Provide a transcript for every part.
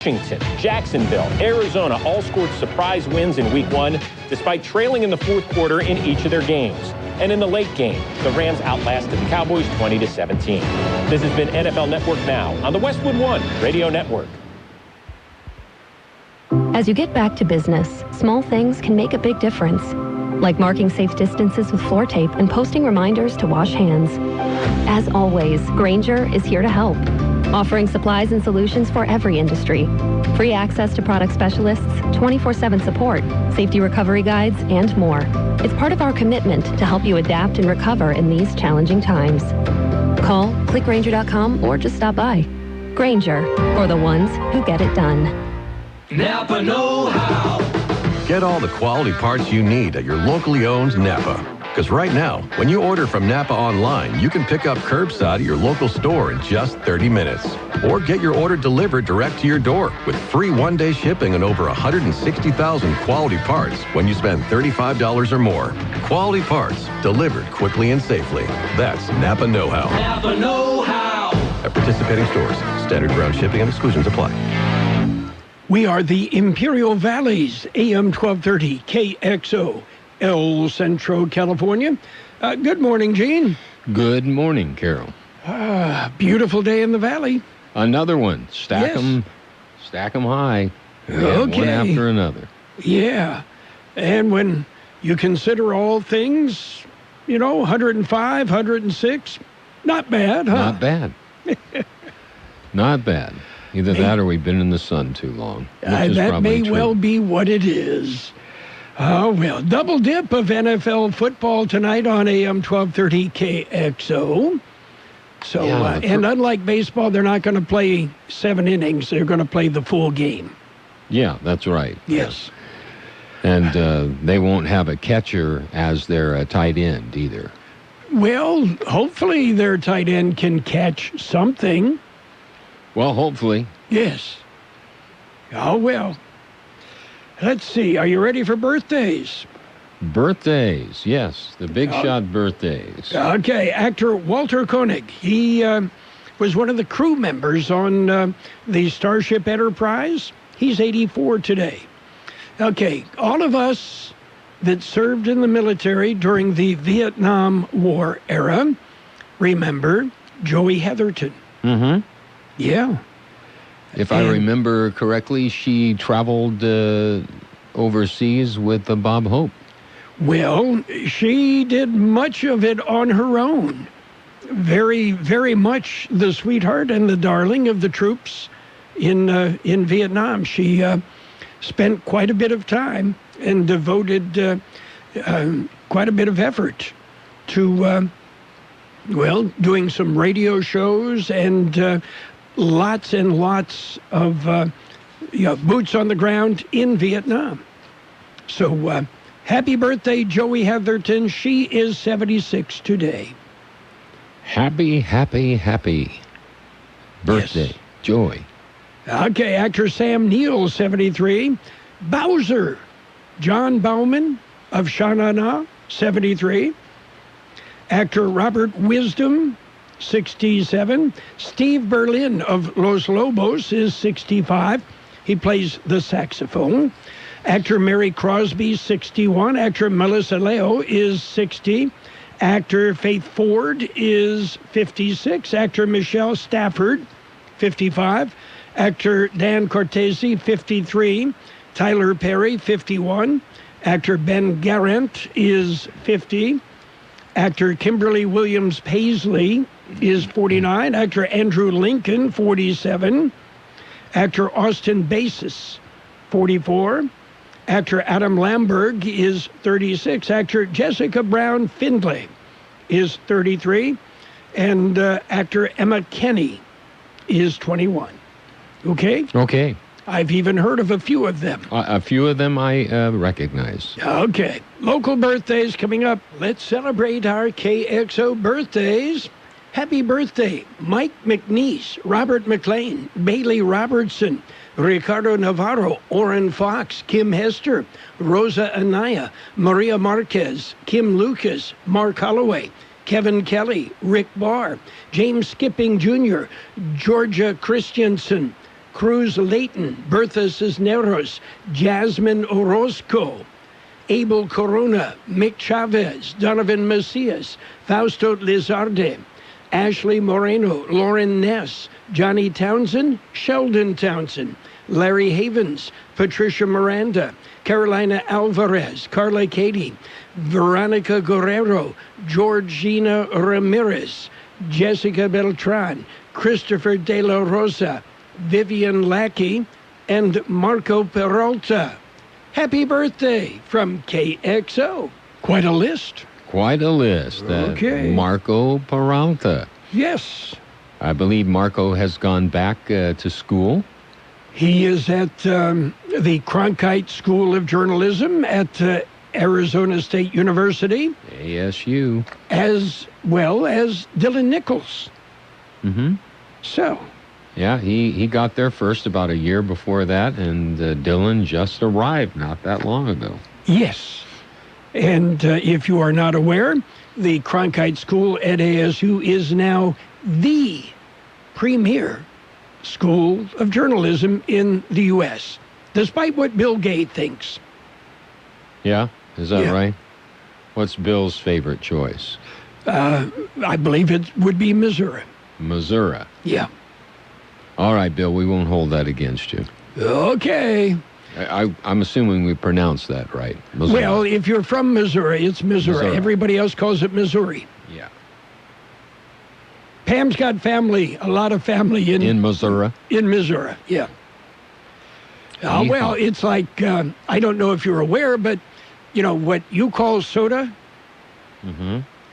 Washington, Jacksonville, Arizona all scored surprise wins in Week 1 despite trailing in the fourth quarter in each of their games. And in the late game, the Rams outlasted the Cowboys 20-17. This has been NFL Network Now on the Westwood One Radio Network. As you get back to business, small things can make a big difference. Like marking safe distances with floor tape and posting reminders to wash hands. As always, Grainger is here to help, offering supplies and solutions for every industry. Free access to product specialists, 24/7 support, safety recovery guides, and more. It's part of our commitment to help you adapt and recover in these challenging times. Call, click Grainger.com, or just stop by. Grainger, for the ones who get it done. Napa know-how. Get all the quality parts you need at your locally owned Napa. Because right now, when you order from Napa online, you can pick up curbside at your local store in just 30 minutes. Or get your order delivered direct to your door with free one-day shipping on over 160,000 quality parts when you spend $35 or more. Quality parts delivered quickly and safely. That's Napa know-how. Napa know-how. At participating stores, standard ground shipping and exclusions apply. We are the Imperial Valley's AM 1230 KXO, El Centro, California. Good morning, Gene. Good morning, Carroll. Beautiful day in the valley. Another one. Stack them high. Okay. One after another. Yeah. And when you consider all things, 105, 106, not bad, huh? Not bad. Not bad. Either that or we've been in the sun too long. That may well be what it is. Oh, well, double dip of NFL football tonight on AM 1230 KXO. So, and unlike baseball, they're not going to play 7 innings. They're going to play the full game. Yeah, that's right. Yes. And they won't have a catcher as their tight end either. Well, hopefully their tight end can catch something. Well, hopefully. Yes. Oh, well. Let's see. Are you ready for birthdays? Birthdays, yes. The big shot birthdays. Okay. Actor Walter Koenig. He was one of the crew members on the Starship Enterprise. He's 84 today. Okay. All of us that served in the military during the Vietnam War era remember Joey Heatherton. Mm-hmm. Yeah. If I remember correctly, she traveled overseas with Bob Hope. Well, she did much of it on her own. Very, very much the sweetheart and the darling of the troops in Vietnam. She spent quite a bit of time and devoted quite a bit of effort to, doing some radio shows and lots and lots of boots on the ground in Vietnam. So happy birthday, Joey Heatherton. She is 76 today. Happy birthday, yes. Joy. Okay, actor Sam Neill, 73. Bowser, John Bauman of Sha-Na-Na, 73. Actor Robert Wisdom, 67. Steve Berlin of Los Lobos is 65. He plays the saxophone. Actor Mary Crosby, 61. Actor Melissa Leo is 60. Actor Faith Ford is 56. Actor Michelle Stafford, 55. Actor Dan Cortese, 53. Tyler Perry, 51. Actor Ben Garant is 50. Actor Kimberly Williams Paisley is 49. Actor Andrew Lincoln, 47. Actor Austin Basis, 44. Actor Adam Lamberg is 36. Actor Jessica Brown Findlay is 33. And actor Emma Kenny is 21. Okay? Okay. I've even heard of a few of them. A few of them I recognize. Okay. Local birthdays coming up. Let's celebrate our KXO birthdays. Happy birthday, Mike McNeese, Robert McLean, Bailey Robertson, Ricardo Navarro, Orrin Fox, Kim Hester, Rosa Anaya, Maria Marquez, Kim Lucas, Mark Holloway, Kevin Kelly, Rick Barr, James Skipping Jr., Georgia Christensen, Cruz Layton, Bertha Cisneros, Jasmine Orozco, Abel Corona, Mick Chavez, Donovan Macias, Fausto Lizarde, Ashley Moreno, Lauren Ness, Johnny Townsend, Sheldon Townsend, Larry Havens, Patricia Miranda, Carolina Alvarez, Carla Cady, Veronica Guerrero, Georgina Ramirez, Jessica Beltran, Christopher De La Rosa, Vivian Lackey, and Marco Peralta. Happy birthday from KXO. Quite a list. Quite a list. Okay. Marco Peralta. Yes. I believe Marco has gone back to school. He is at the Cronkite School of Journalism at Arizona State University. ASU. As well as Dylan Nichols. Mm-hmm. So. Yeah, he got there first about a year before that, and Dylan just arrived not that long ago. Yes. And if you are not aware, the Cronkite School at ASU is now the premier school of journalism in the U.S., despite what Bill Gay thinks. Yeah? Is that right? What's Bill's favorite choice? I believe it would be Missouri. Missouri. Yeah. All right, Bill, we won't hold that against you. Okay. I'm assuming we pronounced that right. Missouri. Well, if you're from Missouri, it's Missouri. Everybody else calls it Missouri. Yeah. Pam's got family, a lot of family in Missouri. In Missouri, yeah. Well, it's like, I don't know if you're aware, but, you know, what you call soda,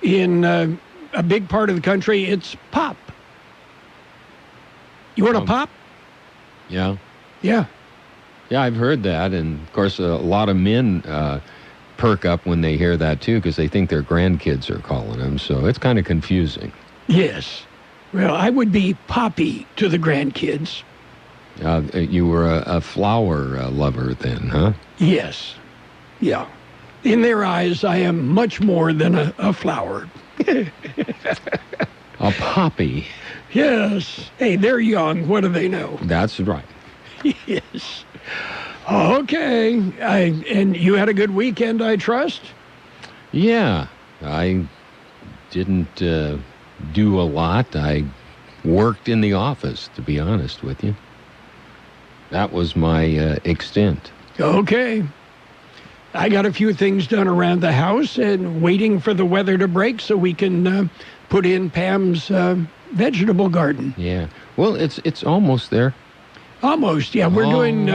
in a big part of the country, it's pop. You want a pop? Yeah. Yeah. Yeah, I've heard that, and of course, a lot of men perk up when they hear that too, because they think their grandkids are calling them. So it's kind of confusing. Yes. Well, I would be Poppy to the grandkids. You were a flower lover then, huh? Yes. Yeah. In their eyes, I am much more than a flower. A poppy. Yes. Hey, they're young. What do they know? That's right. Yes. Okay. And you had a good weekend, I trust? Yeah. I didn't do a lot. I worked in the office, to be honest with you. That was my extent. Okay. I got a few things done around the house and waiting for the weather to break so we can put in Pam's vegetable garden. Yeah. Well, it's almost there. Almost, yeah. We're doing...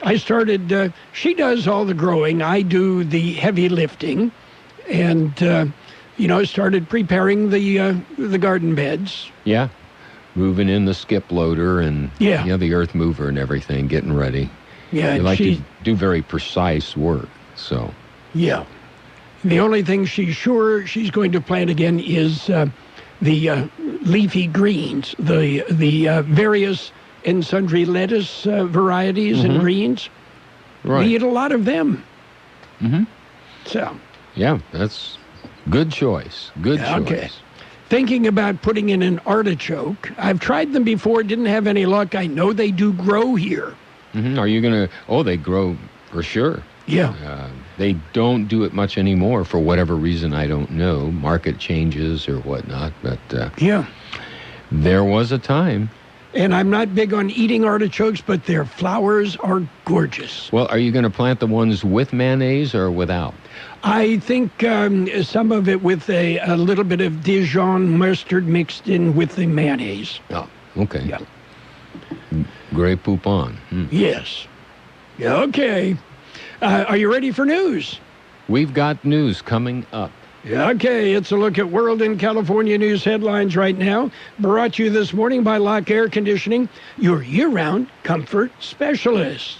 I started... she does all the growing. I do the heavy lifting. And, started preparing the garden beds. Yeah. Moving in the skip loader and the earth mover and everything, getting ready. Yeah. You like to do very precise work, so... Yeah. The only thing she's sure she's going to plant again is the leafy greens, the various and sundry lettuce varieties and greens. Right. We eat a lot of them. Mm-hmm. So. Yeah, that's good choice. Good choice. Okay. Thinking about putting in an artichoke. I've tried them before, didn't have any luck. I know they do grow here. Mm-hmm. Are you going to... Oh, they grow for sure. Yeah. They don't do it much anymore for whatever reason, I don't know. Market changes or whatnot, but... yeah. There was a time. And I'm not big on eating artichokes, but their flowers are gorgeous. Well, are you going to plant the ones with mayonnaise or without? I think some of it with a little bit of Dijon mustard mixed in with the mayonnaise. Oh, okay. Yeah. Grey Poupon. Yes. Okay. Are you ready for news? We've got news coming up. Okay, it's a look at World and California news headlines right now. Brought to you this morning by Lock Air Conditioning, your year-round comfort specialist.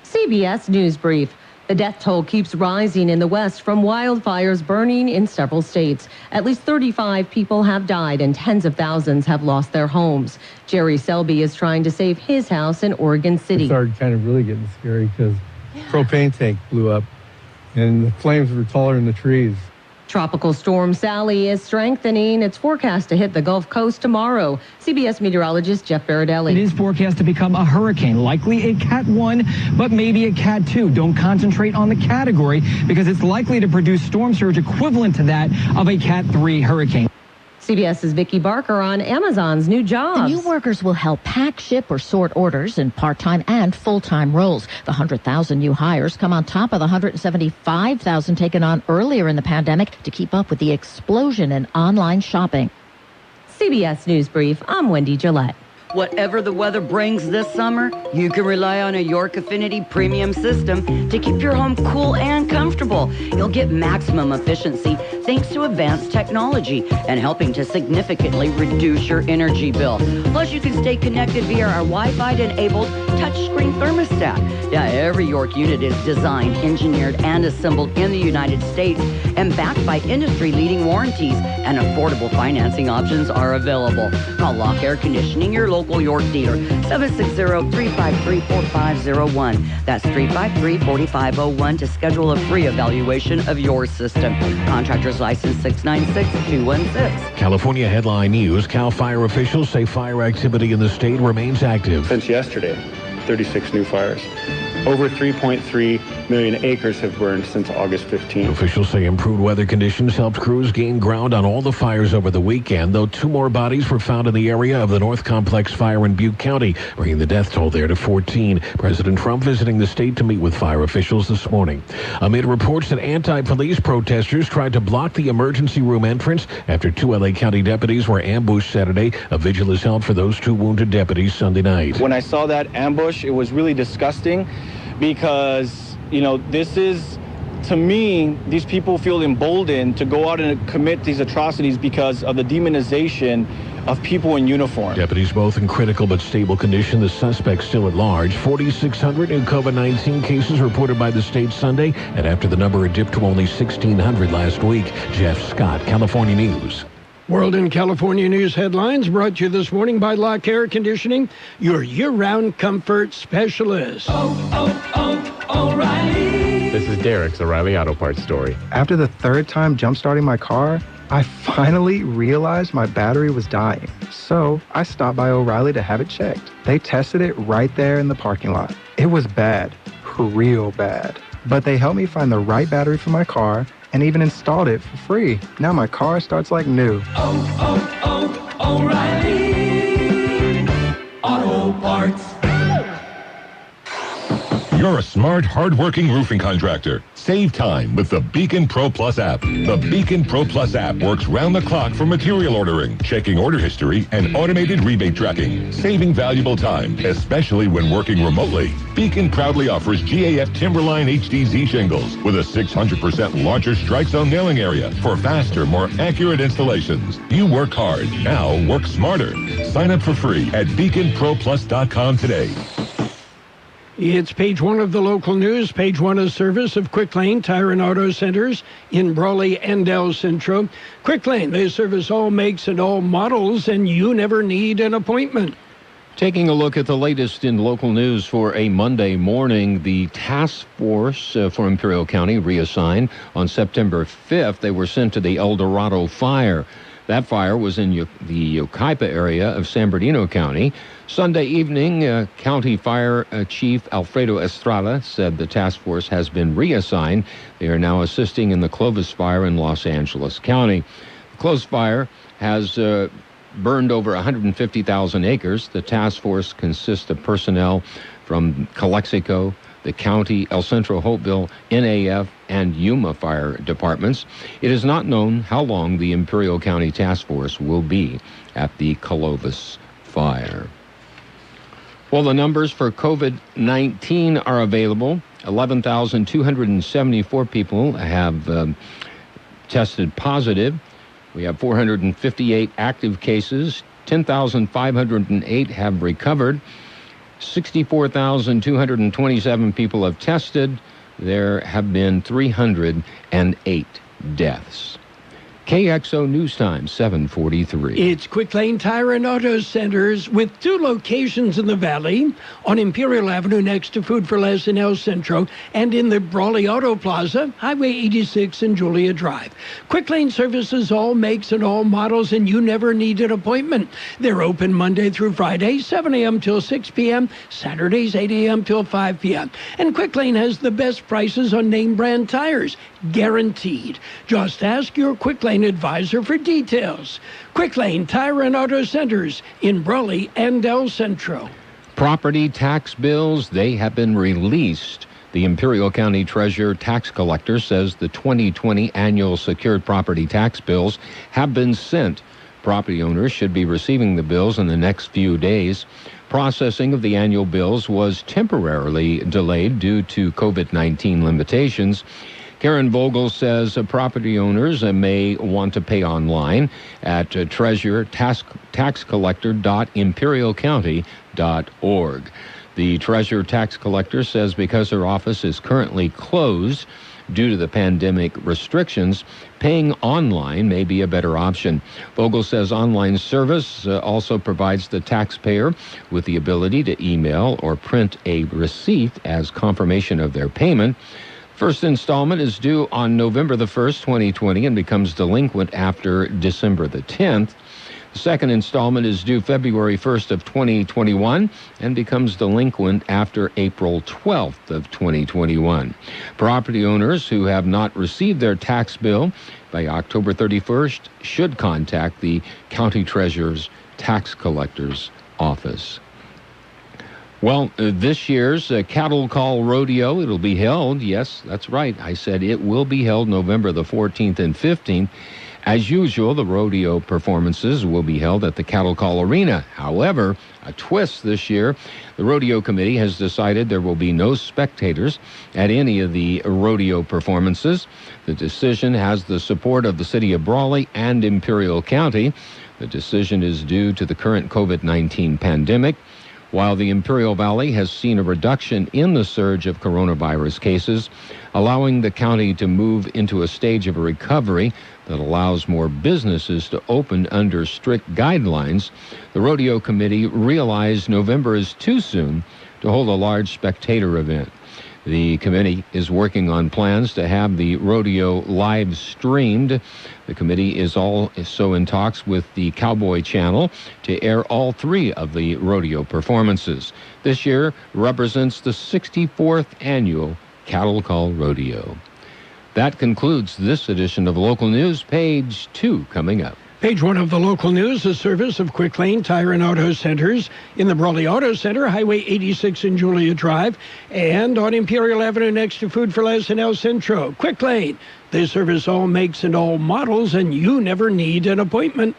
CBS News Brief. The death toll keeps rising in the West from wildfires burning in several states. At least 35 people have died and tens of thousands have lost their homes. Jerry Selby is trying to save his house in Oregon City. It started kind of really getting scary because propane tank blew up and the flames were taller than the trees. Tropical storm Sally is strengthening. It's forecast to hit the Gulf Coast tomorrow. CBS meteorologist Jeff Baradelli. It is forecast to become a hurricane, likely a Cat 1, but maybe a Cat 2. Don't concentrate on the category because it's likely to produce storm surge equivalent to that of a Cat 3 hurricane. CBS's Vicki Barker on Amazon's new jobs. The new workers will help pack, ship, or sort orders in part-time and full-time roles. The 100,000 new hires come on top of the 175,000 taken on earlier in the pandemic to keep up with the explosion in online shopping. CBS News Brief, I'm Wendy Gillette. Whatever the weather brings this summer, you can rely on a York Affinity premium system to keep your home cool and comfortable. You'll get maximum efficiency thanks to advanced technology and helping to significantly reduce your energy bill. Plus, you can stay connected via our Wi-Fi-enabled touchscreen thermostat. Now, every York unit is designed, engineered, and assembled in the United States and backed by industry-leading warranties, and affordable financing options are available. Call Lock Air Conditioning, your local York dealer, 760-353-4501. That's 353-4501 to schedule a free evaluation of your system. Contractor's license 696-216. California headline news. Cal Fire officials say fire activity in the state remains active. Since yesterday, 36 new fires. Over 3.3 million acres have burned since August 15th. Officials say improved weather conditions helped crews gain ground on all the fires over the weekend, though 2 more bodies were found in the area of the North Complex fire in Butte County, bringing the death toll there to 14. President Trump visiting the state to meet with fire officials this morning. Amid reports that anti-police protesters tried to block the emergency room entrance after 2 LA County deputies were ambushed Saturday, a vigil is held for those 2 wounded deputies Sunday night. When I saw that ambush, it was really disgusting because, this is, to me, these people feel emboldened to go out and commit these atrocities because of the demonization of people in uniform. Deputies both in critical but stable condition. The suspect still at large. 4,600 new COVID-19 cases reported by the state Sunday, and after the number had dipped to only 1,600 last week. Jeff Scott, California News. World and California News headlines brought to you this morning by Lock Air Conditioning, your year-round comfort specialist. O'Reilly. This is Derek's O'Reilly Auto Parts story. After the 3rd time jump-starting my car, I finally realized my battery was dying. So I stopped by O'Reilly to have it checked. They tested it right there in the parking lot. It was bad, real bad. But they helped me find the right battery for my car and even installed it for free. Now my car starts like new. O'Reilly Auto Parts. You're a smart, hard-working roofing contractor. Save time with the Beacon Pro Plus app. The Beacon Pro Plus app works round the clock for material ordering, checking order history, and automated rebate tracking, saving valuable time, especially when working remotely. Beacon proudly offers GAF Timberline HDZ shingles with a 600% launcher strike zone nailing area for faster, more accurate installations. You work hard, now work smarter. Sign up for free at beaconproplus.com today. It's page 1 of the local news. Page 1 is service of Quick Lane Tire and Auto Centers in Brawley and El Centro. Quick Lane, they service all makes and all models, and you never need an appointment. Taking a look at the latest in local news for a Monday morning, the task force for Imperial County reassigned on September 5th. They were sent to the El Dorado fire. That fire was in the Yucaipa area of San Bernardino County. Sunday evening, County Fire Chief Alfredo Estrada said the task force has been reassigned. They are now assisting in the Clovis fire in Los Angeles County. The Clovis fire has burned over 150,000 acres. The task force consists of personnel from Calexico, the county, El Centro, Hopeville, NAF, and Yuma fire departments. It is not known how long the Imperial County Task Force will be at the Clovis fire. Well, the numbers for COVID-19 are available. 11,274 people have tested positive. We have 458 active cases. 10,508 have recovered. 64,227 people have tested. There have been 308 deaths. KXO News Time, 7:43. It's Quick Lane Tire and Auto Centers with 2 locations in the Valley, on Imperial Avenue next to Food for Less in El Centro, and in the Brawley Auto Plaza, Highway 86 and Julia Drive. Quick Lane services all makes and all models, and you never need an appointment. They're open Monday through Friday, 7 a.m. till 6 p.m., Saturdays 8 a.m. till 5 p.m. And Quick Lane has the best prices on name brand tires, guaranteed. Just ask your Quick Lane advisor for details. Quick Lane Tire and Auto Centers in Brawley and El Centro. Property tax bills, they have been released. The Imperial County Treasurer Tax Collector says the 2020 annual secured property tax bills have been sent. Property owners should be receiving the bills in the next few days. Processing of the annual bills was temporarily delayed due to COVID-19 limitations. Karen Vogel says property owners may want to pay online at treasurertaxcollector.imperialcounty.org. The Treasurer Tax Collector says because her office is currently closed due to the pandemic restrictions, paying online may be a better option. Vogel says online service also provides the taxpayer with the ability to email or print a receipt as confirmation of their payment. First installment is due on November the 1st, 2020, and becomes delinquent after December the 10th. The second installment is due February 1st of 2021 and becomes delinquent after April 12th of 2021. Property owners who have not received their tax bill by October 31st should contact the County Treasurer's Tax Collector's Office. Well, this year's Cattle Call Rodeo, it'll be held, yes, that's right, I said it will be held November the 14th and 15th. As usual, the rodeo performances will be held at the Cattle Call Arena. However, a twist this year, the rodeo committee has decided there will be no spectators at any of the rodeo performances. The decision has the support of the city of Brawley and Imperial County. The decision is due to the current COVID-19 pandemic. While the Imperial Valley has seen a reduction in the surge of coronavirus cases, allowing the county to move into a stage of recovery that allows more businesses to open under strict guidelines, the rodeo committee realized November is too soon to hold a large spectator event. The committee is working on plans to have the rodeo live streamed. The committee is also in talks with the Cowboy Channel to air all 3 of the rodeo performances. This year represents the 64th annual Cattle Call Rodeo. That concludes this edition of Local News. Page 2 coming up. Page 1 of the local news, a service of Quick Lane Tire and Auto Centers in the Brawley Auto Center, Highway 86 in Julia Drive, and on Imperial Avenue next to Food for Less in El Centro. Quick Lane, they service all makes and all models, and you never need an appointment.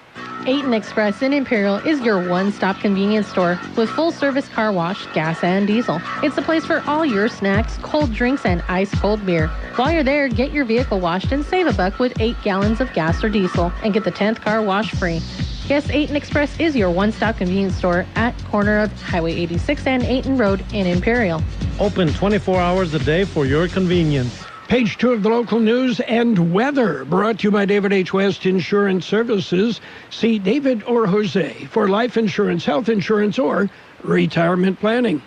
8 Express in Imperial is your one-stop convenience store with full-service car wash, gas, and diesel. It's the place for all your snacks, cold drinks, and ice-cold beer. While you're there, get your vehicle washed and save $1 with 8 gallons of gas or diesel and get the 10th car wash free. Yes, 8 Express is your one-stop convenience store at corner of Highway 86 and 8 Road in Imperial. Open 24 hours a day for your convenience. Page 2 of the local news and weather, brought to you by David H. West Insurance Services. See David or Jose for life insurance, health insurance, or retirement planning.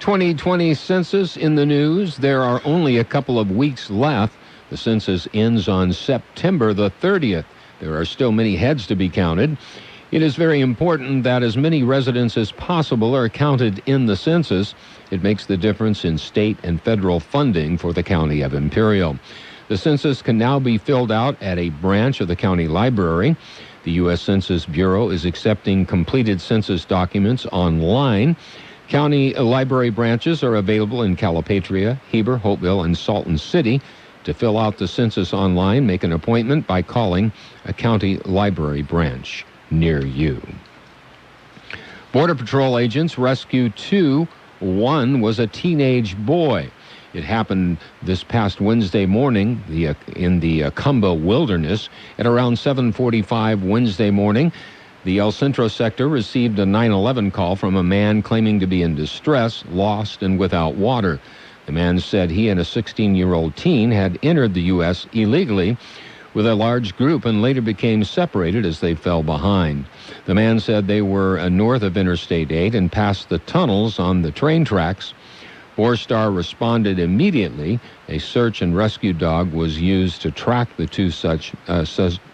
2020 census in the news. There are only a couple of weeks left. The census ends on September the 30th. There are still many heads to be counted. It is very important that as many residents as possible are counted in the census. It makes the difference in state and federal funding for the County of Imperial. The census can now be filled out at a branch of the county library. The U.S. Census Bureau is accepting completed census documents online. County library branches are available in Calipatria, Heber, Hopeville, and Salton City. To fill out the census online, make an appointment by calling a county library branch near you. Border Patrol agents rescue 2. One was a teenage boy. It happened this past Wednesday morning in the Cumba Wilderness at around 7:45 Wednesday morning. The El Centro sector received a 911 call from a man claiming to be in distress, lost, and without water. The man said he and a 16-year-old teen had entered the U.S. illegally. with a large group and later became separated as they fell behind. The man said they were north of Interstate 8 and past the tunnels on the train tracks. Four-Star responded immediately. A search and rescue dog was used to track the two such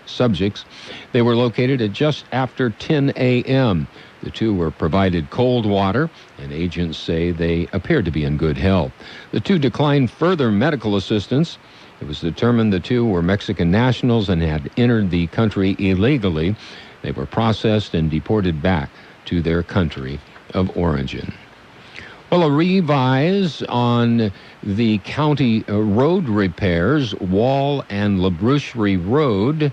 subjects. They were located at just after 10 a.m. The two were provided cold water, and agents say they appeared to be in good health. The two declined further medical assistance. It was determined the two were Mexican nationals and had entered the country illegally. They were processed and deported back to their country of origin. Well, a revise on the county road repairs, Wall and LaBrucherie Road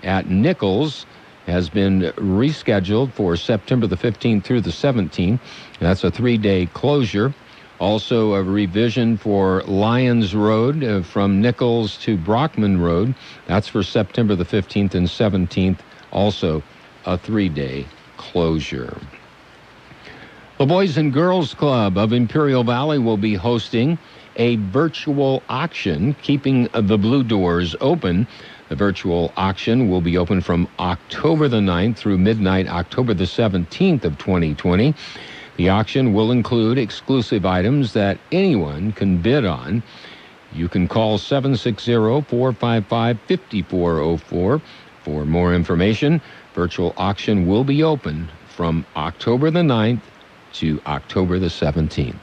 at Nichols has been rescheduled for September the 15th through the 17th. That's a 3-day closure. Also a revision for Lyons Road from Nichols to Brockman Road. That's for September the 15th and 17th. Also a 3-day closure. The Boys and Girls Club of Imperial Valley will be hosting a virtual auction, keeping the Blue Doors open. The virtual auction will be open from October the 9th through midnight, October the 17th of 2020. The auction will include exclusive items that anyone can bid on. You can call 760-455-5404 for more information. Virtual auction will be open from October the 9th to October the 17th.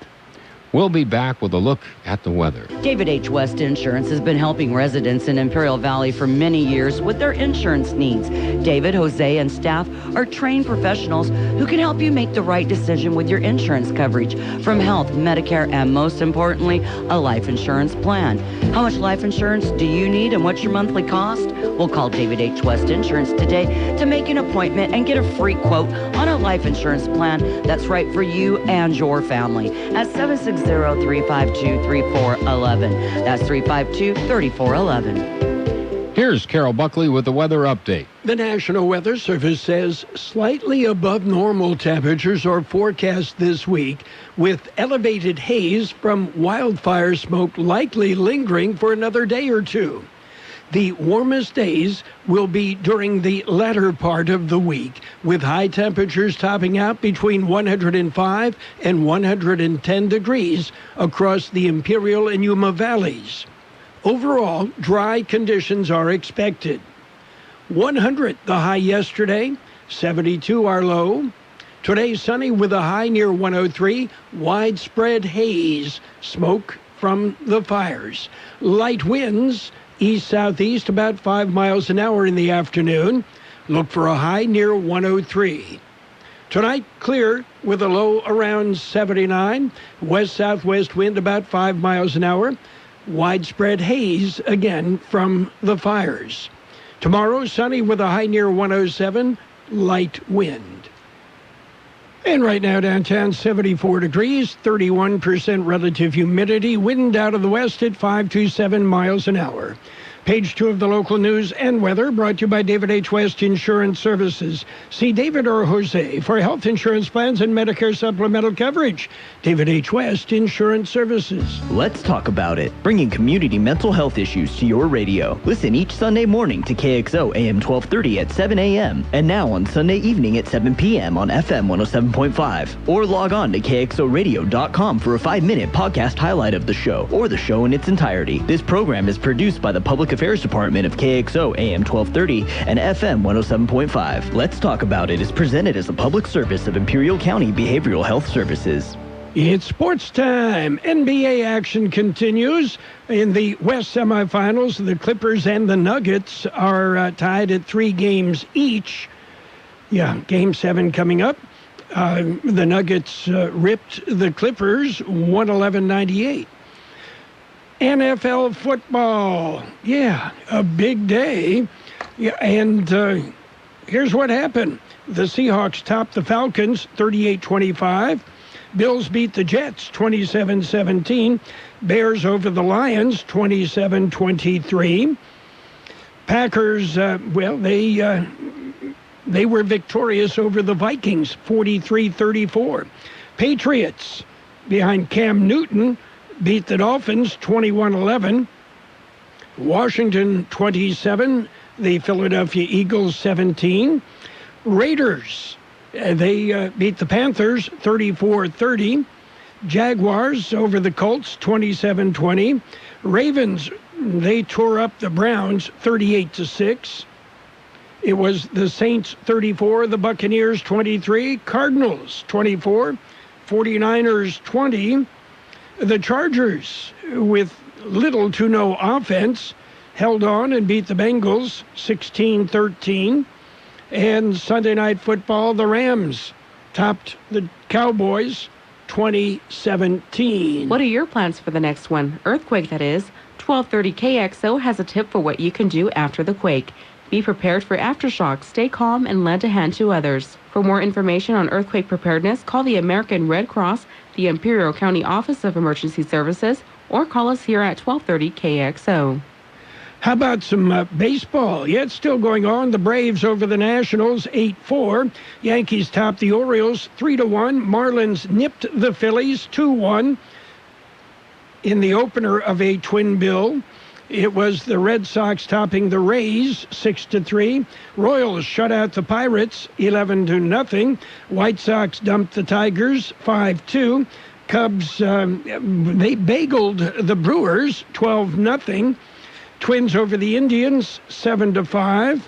We'll be back with a look at the weather. David H. West Insurance has been helping residents in Imperial Valley for many years with their insurance needs. David, Jose, and staff are trained professionals who can help you make the right decision with your insurance coverage, from health, Medicare, and most importantly, a life insurance plan. How much life insurance do you need and what's your monthly cost? We'll call David H. West Insurance today to make an appointment and get a free quote on a life insurance plan that's right for you and your family at 760-352-3411. That's 352-3411. Here's Carroll Buckley with the weather update. The National Weather Service says slightly above normal temperatures are forecast this week, with elevated haze from wildfire smoke likely lingering for another day or two. The warmest days will be during the latter part of the week, with high temperatures topping out between 105 and 110 degrees across the Imperial and Yuma valleys. Overall, dry conditions are expected. 100 the high yesterday, 72 our low. Today sunny with a high near 103, widespread haze, smoke from the fires. Light winds, east-southeast about 5 miles an hour in the afternoon. Look for a high near 103. Tonight, clear with a low around 79. West-southwest wind about 5 miles an hour. Widespread haze again from the fires. Tomorrow, sunny with a high near 107. Light wind. And right now, downtown, 74 degrees, 31% relative humidity, wind out of the west at 5 to 7 miles an hour. Page 2 of the local news and weather brought to you by David H. West Insurance Services. See David or Jose for health insurance plans and Medicare supplemental coverage. David H. West Insurance Services. Let's talk about it. Bringing community mental health issues to your radio. Listen each Sunday morning to Kxo AM 1230 at 7 a.m. and now on Sunday evening at 7 p.m. on FM 107.5. Or log on to kxoradio.com for a 5-minute podcast highlight of the show or the show in its entirety. This program is produced by the Public Affairs Department of Kxo AM 1230 and FM 107.5. Let's Talk About It is presented as a public service of Imperial County Behavioral Health Services. It's sports time. NBA action continues. In the West semifinals, the Clippers and the Nuggets are tied at 3 games each. Yeah, Game 7 coming up. The Nuggets ripped the Clippers 111-98. NFL football. Yeah, a big day. Yeah, and here's what happened. The Seahawks topped the Falcons 38-25. Bills beat the Jets 27-17. Bears over the Lions 27-23. Packers, they were victorious over the Vikings 43-34. Patriots behind Cam Newton beat the Dolphins 21-11. Washington 27, the Philadelphia Eagles 17. Raiders, they beat the Panthers 34-30. Jaguars over the Colts 27-20. Ravens, they tore up the Browns 38-6. It was the Saints 34, the Buccaneers 23, Cardinals 24, 49ers 20. The Chargers, with little to no offense, held on and beat the Bengals 16-13. And Sunday Night Football, the Rams topped the Cowboys 2017. What are your plans for the next one? Earthquake, that is. 1230 KXO has a tip for what you can do after the quake. Be prepared for aftershocks, stay calm, and lend a hand to others. For more information on earthquake preparedness, call the American Red Cross, the Imperial County Office of Emergency Services, or call us here at 1230 KXO. How about some baseball? Yeah, it's still going on. The Braves over the Nationals, 8-4. Yankees topped the Orioles, 3-1. Marlins nipped the Phillies, 2-1. In the opener of a twin bill, it was the Red Sox topping the Rays, 6-3. Royals shut out the Pirates, 11-0. White Sox dumped the Tigers, 5-2. Cubs, they bageled the Brewers, 12-0. Twins over the Indians, 7-5.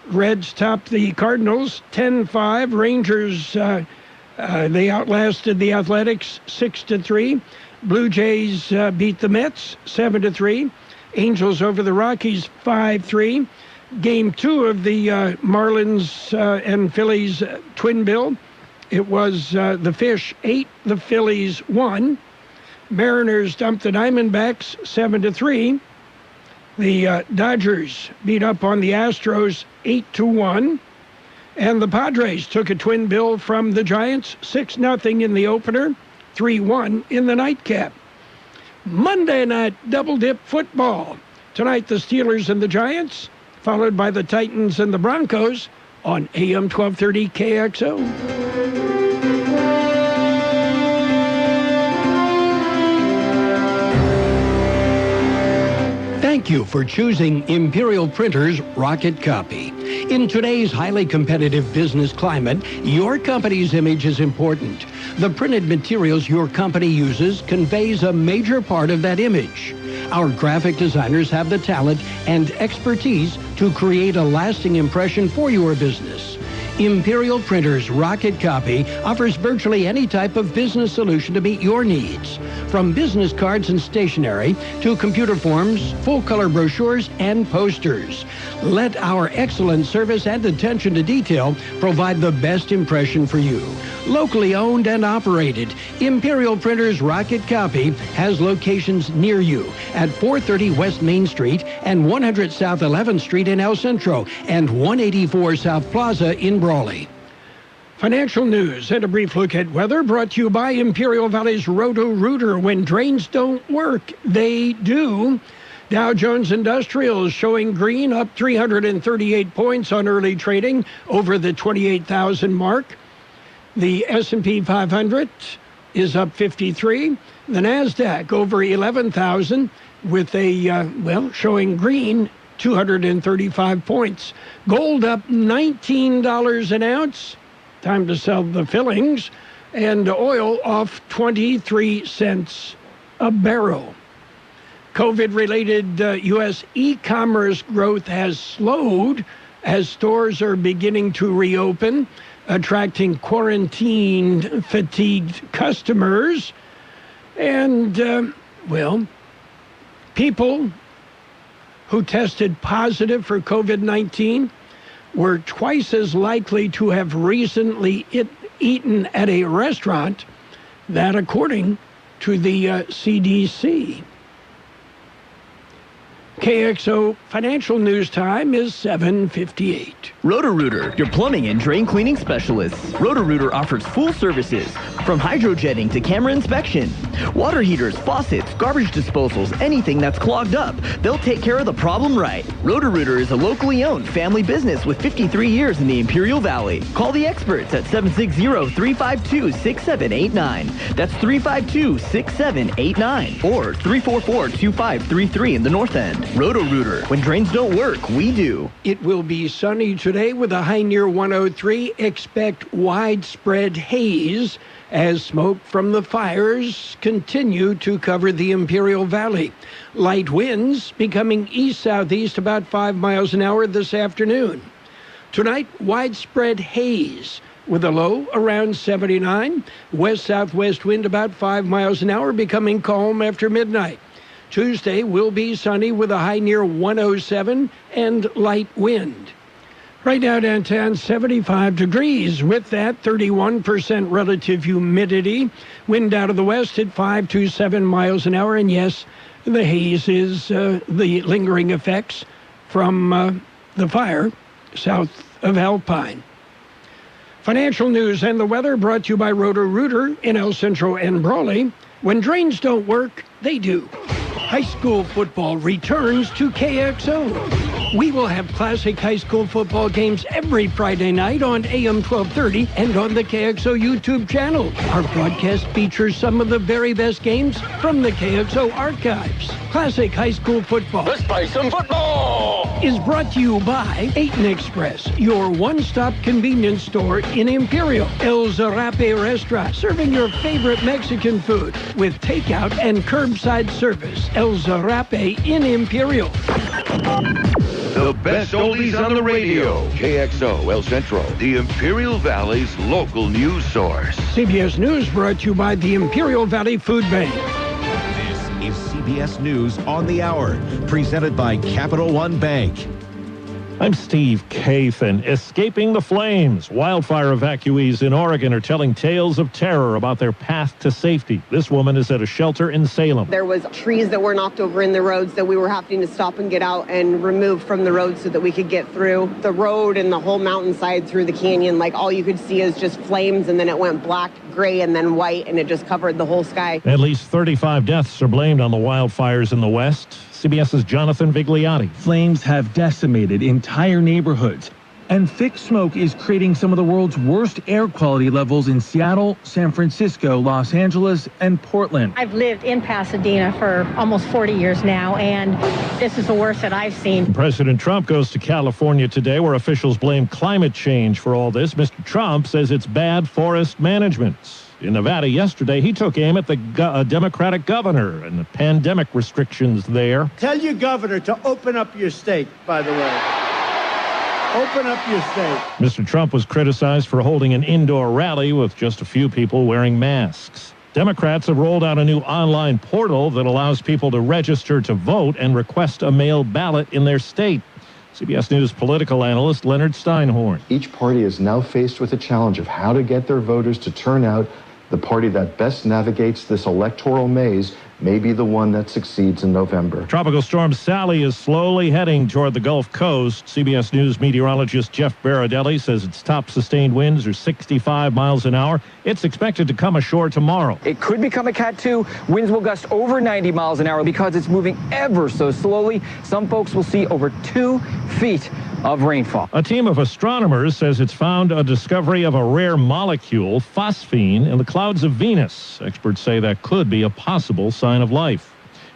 Reds topped the Cardinals, 10-5. Rangers, they outlasted the Athletics, 6-3. Blue Jays beat the Mets, 7-3. Angels over the Rockies, 5-3. Game 2 of the Marlins and Phillies twin bill. It was the Fish 8, the Phillies 1. Mariners dumped the Diamondbacks, 7-3. The Dodgers beat up on the Astros 8-1. And the Padres took a twin bill from the Giants, 6-0 in the opener, 3-1 in the nightcap. Monday night double dip football. Tonight the Steelers and the Giants, followed by the Titans and the Broncos on AM 1230 KXO. Thank you for choosing Imperial Printers Rocket Copy. In today's highly competitive business climate, your company's image is important. The printed materials your company uses conveys a major part of that image. Our graphic designers have the talent and expertise to create a lasting impression for your business. Imperial Printers Rocket Copy offers virtually any type of business solution to meet your needs, from business cards and stationery to computer forms, full-color brochures, and posters. Let our excellent service and attention to detail provide the best impression for you. Locally owned and operated, Imperial Printers Rocket Copy has locations near you at 430 West Main Street and 100 South 11th Street in El Centro and 184 South Plaza in Brawley. Financial news and a brief look at weather brought to you by Imperial Valley's Roto-Rooter. When drains don't work, they do. Dow Jones Industrial showing green, up 338 points on early trading over the 28,000 mark. The S&P 500 is up 53. The NASDAQ over 11,000 with a, showing green, 235 points. Gold up $19 an ounce. Time to sell the fillings. And oil off 23 cents a barrel. COVID-related U.S. e-commerce growth has slowed as stores are beginning to reopen, attracting quarantine-fatigued customers. And, people who tested positive for COVID-19 were twice as likely to have recently eaten at a restaurant, that according to the CDC. KXO Financial News Time is 7:58. Roto-Rooter, your plumbing and drain cleaning specialists. Roto-Rooter offers full services, from hydrojetting to camera inspection. Water heaters, faucets, garbage disposals, anything that's clogged up. They'll take care of the problem right. Roto-Rooter is a locally owned family business with 53 years in the Imperial Valley. Call the experts at 760-352-6789. That's 352-6789 or 344-2533 in the North End. Roto-Rooter. When drains don't work, we do. It will be sunny today with a high near 103. Expect widespread haze as smoke from the fires continue to cover the Imperial Valley. Light winds becoming east-southeast about 5 miles an hour this afternoon. Tonight, widespread haze with a low around 79. West-southwest wind about 5 miles an hour becoming calm after midnight. Tuesday will be sunny with a high near 107 and light wind. Right now downtown, 75 degrees. With that, 31% relative humidity. Wind out of the west at 5 to 7 miles an hour. And yes, the haze is the lingering effects from the fire south of Alpine. Financial news and the weather brought to you by Roto-Rooter in El Centro and Brawley. When drains don't work, they do. High school football returns to KXO. We will have classic high school football games every Friday night on AM 1230 and on the KXO YouTube channel. Our broadcast features some of the very best games from the KXO archives. Classic high school football. Let's play some football! Is brought to you by Aiton Express, your one-stop convenience store in Imperial. El Zarape Restaurant, serving your favorite Mexican food with takeout and curbside service. El Zarape in Imperial. The best oldies on the radio. KXO El Centro, the Imperial Valley's local news source. CBS News brought to you by the Imperial Valley Food Bank. This is CBS News on the Hour, presented by Capital One Bank. I'm Steve Kathan. Escaping the flames. Wildfire evacuees in Oregon are telling tales of terror about their path to safety. This woman is at a shelter in Salem. There was trees that were knocked over in the roads that we were having to stop and get out and remove from the road so that we could get through. The road and the whole mountainside through the canyon, like all you could see is just flames, and then it went black, gray, and then white, and it just covered the whole sky. At least 35 deaths are blamed on the wildfires in the West. CBS's Jonathan Vigliotti. Flames have decimated entire neighborhoods, and thick smoke is creating some of the world's worst air quality levels in Seattle, San Francisco, Los Angeles, and Portland. I've lived in Pasadena for almost 40 years now, and this is the worst that I've seen. President Trump goes to California today, where officials blame climate change for all this. Mr. Trump says it's bad forest management. In Nevada yesterday, he took aim at the Democratic governor and the pandemic restrictions there. Tell your governor to open up your state, by the way. Open up your state. Mr. Trump was criticized for holding an indoor rally with just a few people wearing masks. Democrats have rolled out a new online portal that allows people to register to vote and request a mail ballot in their state. CBS News political analyst Leonard Steinhorn. Each party is now faced with a challenge of how to get their voters to turn out. The party that best navigates this electoral maze may be the one that succeeds in November. Tropical storm Sally is slowly heading toward the Gulf Coast. CBS News meteorologist Jeff Baradelli says its top sustained winds are 65 miles an hour. It's expected to come ashore tomorrow. It could become a Cat 2. Winds will gust over 90 miles an hour because it's moving ever so slowly. Some folks will see over 2 feet of rainfall. A team of astronomers says it's found a discovery of a rare molecule, phosphine, in the clouds of Venus. Experts say that could be a possible sign of life.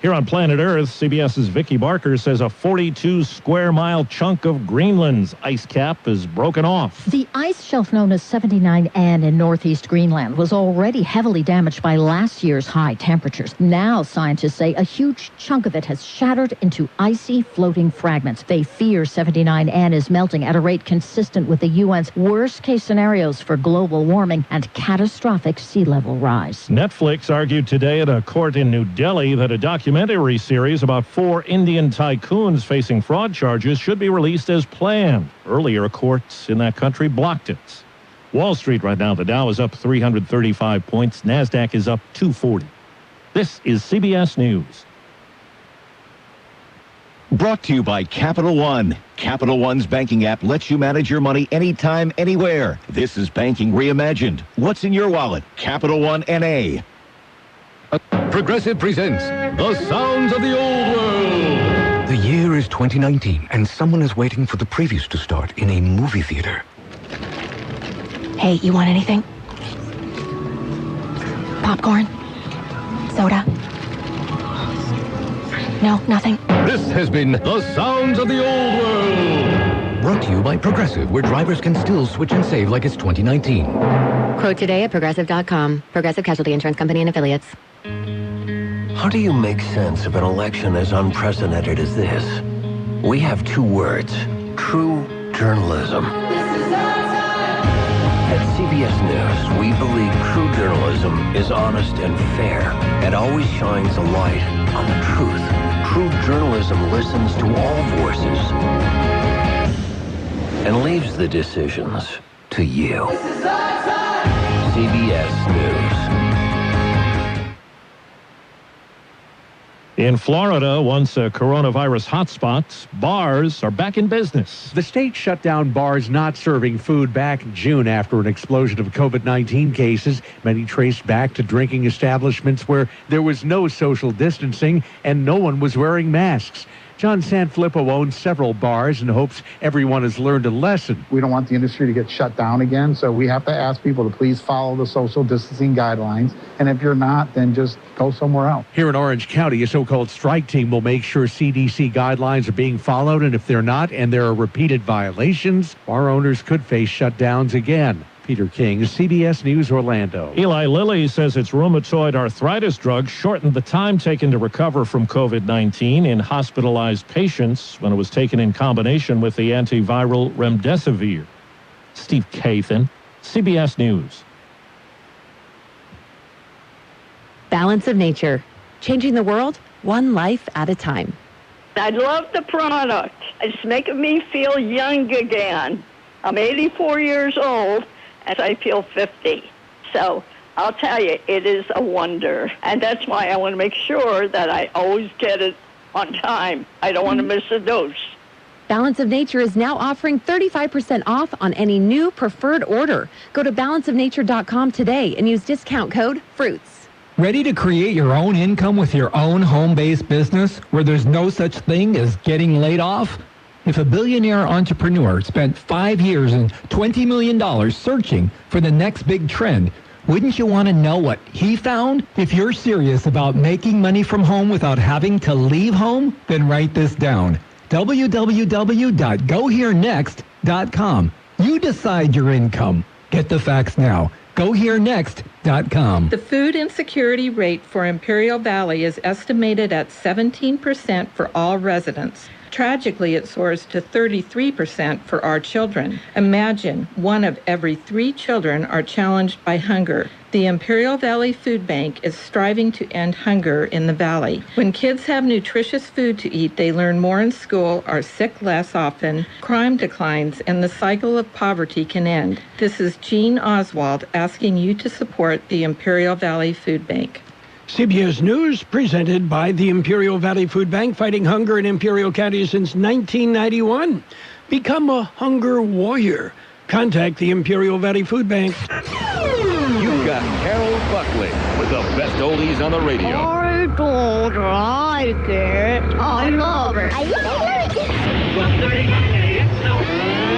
Here on planet Earth, CBS's Vicki Barker says a 42-square-mile chunk of Greenland's ice cap is broken off. The ice shelf known as 79N in northeast Greenland was already heavily damaged by last year's high temperatures. Now scientists say a huge chunk of it has shattered into icy floating fragments. They fear 79N is melting at a rate consistent with the UN's worst-case scenarios for global warming and catastrophic sea level rise. Netflix argued today at a court in New Delhi that a documentary series about 4 Indian tycoons facing fraud charges should be released as planned. Earlier, courts in that country blocked it. Wall Street right now, the Dow is up 335 points. NASDAQ is up 240. This is CBS News. Brought to you by Capital One. Capital One's banking app lets you manage your money anytime, anywhere. This is banking reimagined. What's in your wallet? Capital One N.A. Progressive presents The Sounds of the Old World. The year is 2019, and someone is waiting for the previews to start in a movie theater. Hey, you want anything? Popcorn? Soda? No, nothing. This has been The Sounds of the Old World. Brought to you by Progressive, where drivers can still switch and save like it's 2019. Quote today at Progressive.com. Progressive Casualty Insurance Company and Affiliates. How do you make sense of an election as unprecedented as this? We have two words: true journalism. At CBS News, we believe true journalism is honest and fair and always shines a light on the truth. True journalism listens to all voices and leaves the decisions to you. CBS News. In Florida, once a coronavirus hotspot, bars are back in business. The state shut down bars not serving food back in June after an explosion of COVID-19 cases. Many traced back to drinking establishments where there was no social distancing and no one was wearing masks. John Sanfilippo owns several bars and hopes everyone has learned a lesson. We don't want the industry to get shut down again, so we have to ask people to please follow the social distancing guidelines. And if you're not, then just go somewhere else. Here in Orange County, a so-called strike team will make sure CDC guidelines are being followed, and if they're not and there are repeated violations, bar owners could face shutdowns again. Peter King, CBS News, Orlando. Eli Lilly says its rheumatoid arthritis drug shortened the time taken to recover from COVID-19 in hospitalized patients when it was taken in combination with the antiviral remdesivir. Steve Kathan, CBS News. Balance of Nature, changing the world one life at a time. I love the product. It's making me feel young again. I'm 84 years old, and I feel 50. So I'll tell you, it is a wonder. And that's why I want to make sure that I always get it on time. I don't want to miss a dose. Balance of Nature is now offering 35% off on any new preferred order. Go to balanceofnature.com today and use discount code FRUITS. Ready to create your own income with your own home-based business where there's no such thing as getting laid off? If a billionaire entrepreneur spent 5 years and $20 million searching for the next big trend, wouldn't you want to know what he found? If you're serious about making money from home without having to leave home, then write this down. www.goherenext.com. You decide your income. Get the facts now. GoHereNext.com. The food insecurity rate for Imperial Valley is estimated at 17% for all residents. Tragically, it soars to 33% for our children. Imagine 1 of every 3 children are challenged by hunger. The Imperial Valley Food Bank is striving to end hunger in the valley. When kids have nutritious food to eat, they learn more in school, are sick less often, crime declines, and the cycle of poverty can end. This is Jean Oswald asking you to support the Imperial Valley Food Bank. CBS News, presented by the Imperial Valley Food Bank, fighting hunger in Imperial County since 1991. Become a hunger warrior. Contact the Imperial Valley Food Bank. You've got Carroll Buckley with the best oldies on the radio. I don't like it. I love it. I love it. 12:30 KXO.